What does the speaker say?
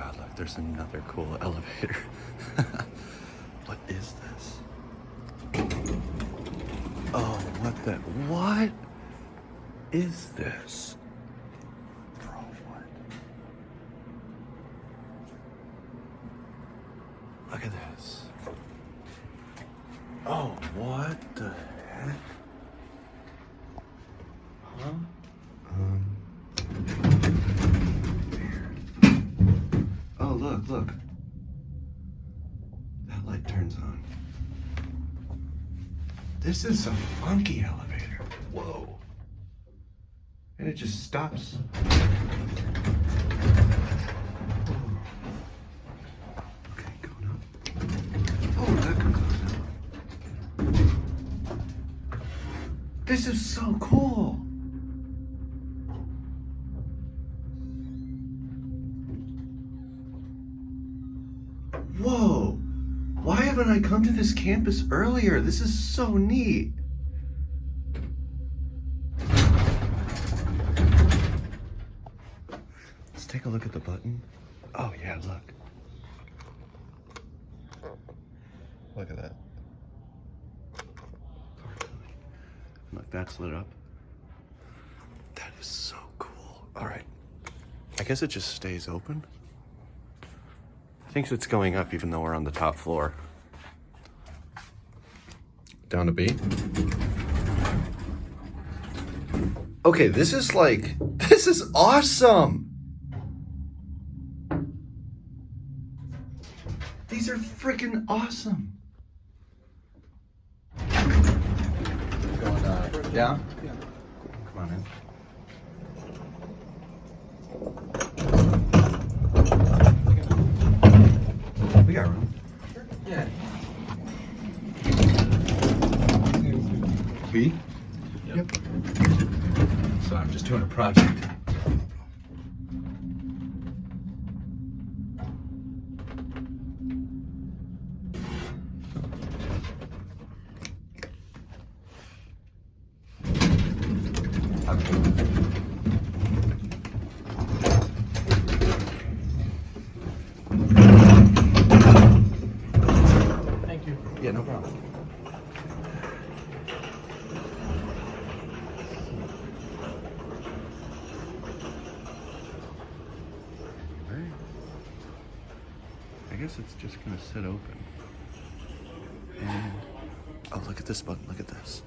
god, look, there's another cool elevator. What is this? Oh, what is this? Bro, what? Look at this. Oh, what the heck? Huh? Oh, look. That light turns on. This is a funky elevator. Whoa. And it just stops. Okay, going up. Oh, that comes on now. This is so cool. Whoa. Why haven't I come to this campus earlier? This is so neat. Let's take a look at the button. Oh yeah, look. Look at that. Look, that's lit up. That is so cool. All right. I guess it just stays open. Thinks it's going up even though we're on the top floor. Down to B. Okay, this is awesome. These are freaking awesome. Going down? Yeah. Come on in. We got room. Sure. Yeah. B? Yep. So I'm just doing a project. Thank you. Yeah, no problem. I guess it's just gonna sit open. And, oh, look at this button, look at this.